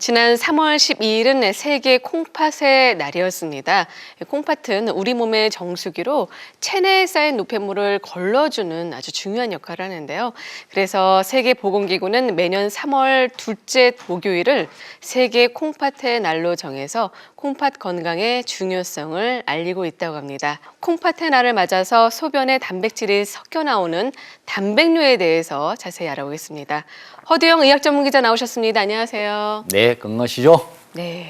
지난 3월 12일은 세계 콩팥의 날이었습니다. 콩팥은 우리 몸의 정수기로 체내에 쌓인 노폐물을 걸러주는 아주 중요한 역할을 하는데요. 그래서 세계보건기구는 매년 3월 둘째 목요일을 세계 콩팥의 날로 정해서 콩팥 건강의 중요성을 알리고 있다고 합니다. 콩팥의 날을 맞아서 소변에 단백질이 섞여 나오는 단백뇨에 대해서 자세히 알아보겠습니다. 허두영 의학 전문 기자 나오셨습니다. 안녕하세요. 네, 건강하시죠? 네.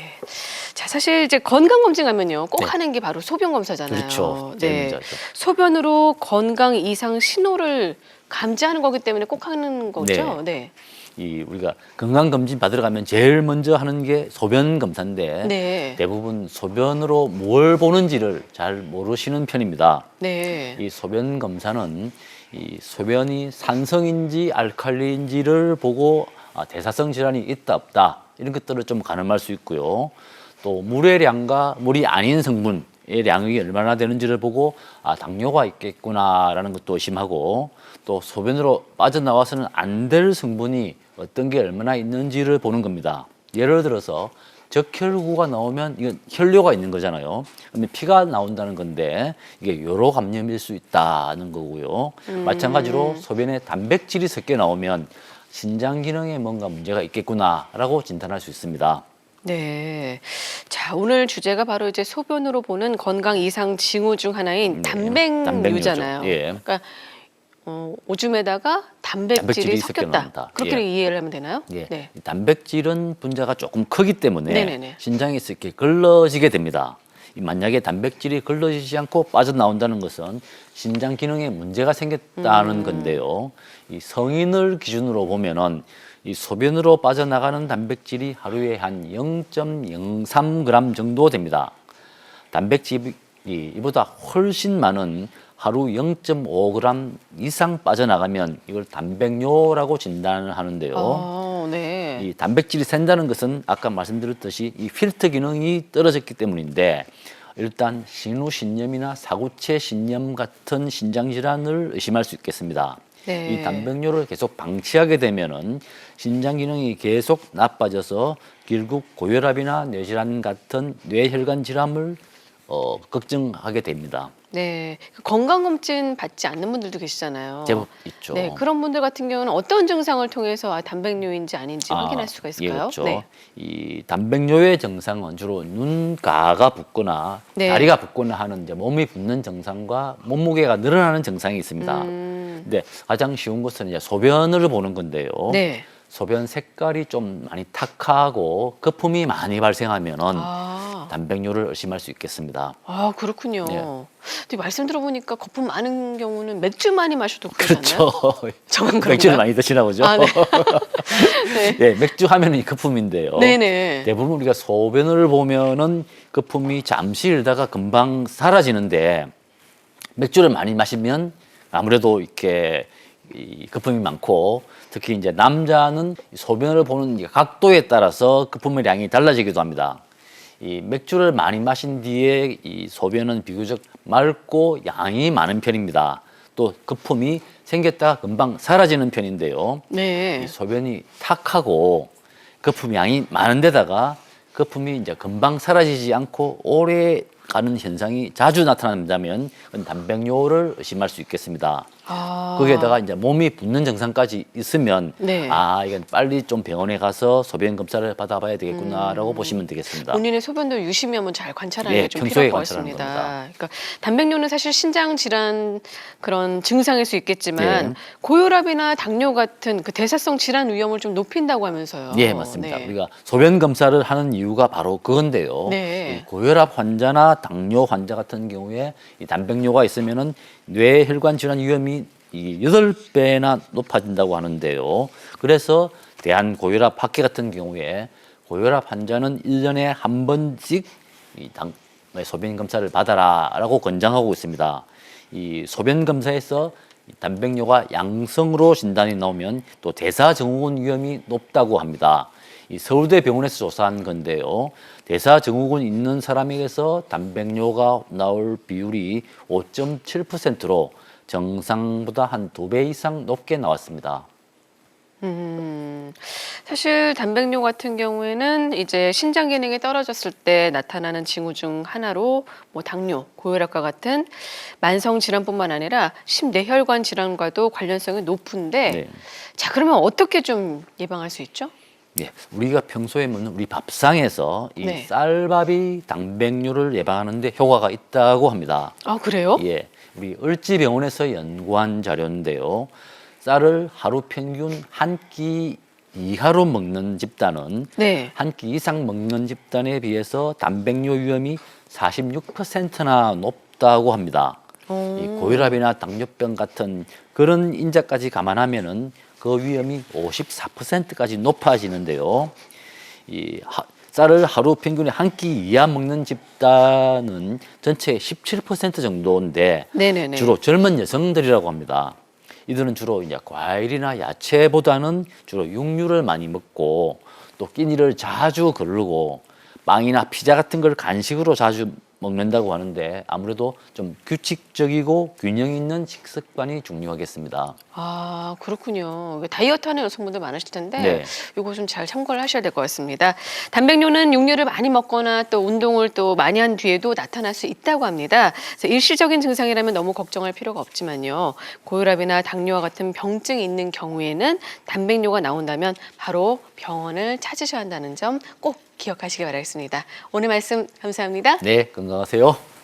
자, 사실 이제 건강 검진하면요, 꼭 네. 하는 게 바로 소변 검사잖아요. 그렇죠. 제일 네. 먼저죠. 소변으로 건강 이상 신호를 감지하는 거기 때문에 꼭 하는 거죠. 네. 우리가 건강검진 받으러 가면 제일 먼저 하는 게 소변 검사인데 네. 대부분 소변으로 뭘 보는지를 잘 모르시는 편입니다. 네. 이 소변 검사는 이 소변이 산성인지 알칼리인지를 보고 대사성 질환이 있다 없다 이런 것들을 좀 가늠할 수 있고요. 또 물의 량과 물이 아닌 성분의 량이 얼마나 되는지를 보고 당뇨가 있겠구나라는 것도 의심하고, 또 소변으로 빠져나와서는 안 될 성분이 어떤 게 얼마나 있는지를 보는 겁니다. 예를 들어서 적혈구가 나오면 이건 혈뇨가 있는 거잖아요. 그런데 피가 나온다는 건데 이게 요로 감염일 수 있다는 거고요. 마찬가지로 소변에 단백질이 섞여 나오면 신장 기능에 뭔가 문제가 있겠구나라고 진단할 수 있습니다. 네. 자, 오늘 주제가 바로 이제 소변으로 보는 건강 이상 징후 중 하나인 단백뇨잖아요. 예. 그러니까 오줌에다가 단백질이 섞여 섞였다. 나온다. 그렇게 예. 이해를 하면 되나요? 예. 네. 단백질은 분자가 조금 크기 때문에 네네네. 신장에서 이렇게 걸러지게 됩니다. 만약에 단백질이 걸러지지 않고 빠져나온다는 것은 신장 기능에 문제가 생겼다는 건데요. 이 성인을 기준으로 보면은 이 소변으로 빠져나가는 단백질이 하루에 한 0.03g 정도 됩니다. 단백질이 이보다 훨씬 많은 하루 0.5g 이상 빠져나가면 이걸 단백뇨라고 진단을 하는데요. 네. 이 단백질이 샌다는 것은 아까 말씀드렸듯이 이 필터 기능이 떨어졌기 때문인데, 일단 신우신염이나 사구체 신염 같은 신장 질환을 의심할 수 있겠습니다. 네. 이 단백뇨를 계속 방치하게 되면은 신장 기능이 계속 나빠져서 결국 고혈압이나 뇌질환 같은 뇌혈관 질환을 걱정하게 됩니다. 네. 건강검진 받지 않는 분들도 계시잖아요. 제법 있죠. 네. 그런 분들 같은 경우는 어떤 증상을 통해서 단백뇨인지 아닌지 확인할 수가 있을까요? 예, 그렇죠. 네. 이 단백뇨의 증상은 주로 눈가가 붓거나 네. 다리가 붓거나 하는 이제 몸이 붓는 증상과 몸무게가 늘어나는 증상이 있습니다. 근데 가장 쉬운 것은 이제 소변을 보는 건데요. 네. 소변 색깔이 좀 많이 탁하고 거품이 많이 발생하면은 단백뇨를 의심할 수 있겠습니다. 그렇군요. 네. 근데 말씀 들어보니까 거품 많은 경우는 맥주 많이 마셔도 그러잖아요. 그렇죠. 저만 그런가요? 맥주를 많이 드시나 보죠. 네. 네. 네, 맥주 하면은 거품인데요. 네네. 대부분 우리가 소변을 보면은 거품이 잠시 일다가 금방 사라지는데, 맥주를 많이 마시면 아무래도 이렇게 이 거품이 많고, 특히 이제 남자는 소변을 보는 각도에 따라서 거품의 양이 달라지기도 합니다. 이 맥주를 많이 마신 뒤에 이 소변은 비교적 맑고 양이 많은 편입니다. 또 거품이 생겼다가 금방 사라지는 편인데요. 네. 이 소변이 탁하고 거품 양이 많은 데다가 거품이 이제 금방 사라지지 않고 오래 가는 현상이 자주 나타난다면 그건 단백뇨를 의심할 수 있겠습니다. 거기에다가 이제 몸이 붓는 증상까지 있으면 네. 이건 빨리 좀 병원에 가서 소변 검사를 받아봐야 되겠구나라고 보시면 되겠습니다. 본인의 소변도 유심히 한번 잘 관찰하는 예, 게 좀 평소에 필요할 것 관찰하는 같습니다. 겁니다. 그러니까 단백뇨는 사실 신장 질환 그런 증상일 수 있겠지만 네. 고혈압이나 당뇨 같은 그 대사성 질환 위험을 좀 높인다고 하면서요. 예, 맞습니다. 네. 우리가 소변 검사를 하는 이유가 바로 그건데요. 네. 이 고혈압 환자나 당뇨 환자 같은 경우에 이 단백뇨가 있으면은 뇌혈관 질환 위험이 이 8배나 높아진다고 하는데요. 그래서 대한고혈압학회 같은 경우에 고혈압 환자는 1년에 한 번씩 이 소변 검사를 받아라라고 권장하고 있습니다. 이 소변 검사에서 단백뇨가 양성으로 진단이 나오면 또 대사증후군 위험이 높다고 합니다. 이 서울대 병원에서 조사한 건데요. 대사증후군 있는 사람에게서 단백뇨가 나올 비율이 5.7%로 정상보다 한 2배 이상 높게 나왔습니다. 사실 단백뇨 같은 경우에는 이제 신장 기능이 떨어졌을 때 나타나는 징후 중 하나로 뭐 당뇨, 고혈압과 같은 만성 질환뿐만 아니라 심뇌혈관 질환과도 관련성이 높은데 네. 자, 그러면 어떻게 좀 예방할 수 있죠? 예, 우리가 평소에 먹는 우리 밥상에서 이 네. 쌀밥이 단백뇨를 예방하는 데 효과가 있다고 합니다. 아, 그래요? 예, 우리 을지병원에서 연구한 자료인데요. 쌀을 하루 평균 한 끼 이하로 먹는 집단은 네. 한 끼 이상 먹는 집단에 비해서 단백뇨 위험이 46%나 높다고 합니다. 이 고혈압이나 당뇨병 같은 그런 인자까지 감안하면은 그 위험이 54%까지 높아지는데요. 쌀을 하루 평균에 한 끼 이하 먹는 집단은 전체의 17% 정도인데 네네네. 주로 젊은 여성들이라고 합니다. 이들은 주로 이제 과일이나 야채보다는 주로 육류를 많이 먹고 또 끼니를 자주 거르고 빵이나 피자 같은 걸 간식으로 자주 먹는다고 하는데 아무래도 좀 규칙적이고 균형 있는 식습관이 중요하겠습니다. 아, 그렇군요. 다이어트 하는 여성분들 많으실 텐데 네. 이거 좀 잘 참고를 하셔야 될 것 같습니다. 단백뇨는 육류를 많이 먹거나 또 운동을 또 많이 한 뒤에도 나타날 수 있다고 합니다. 그래서 일시적인 증상이라면 너무 걱정할 필요가 없지만요. 고혈압이나 당뇨와 같은 병증이 있는 경우에는 단백뇨가 나온다면 바로 병원을 찾으셔야 한다는 점 꼭 기억하시기 바라겠습니다. 오늘 말씀 감사합니다. 네, 건강하세요.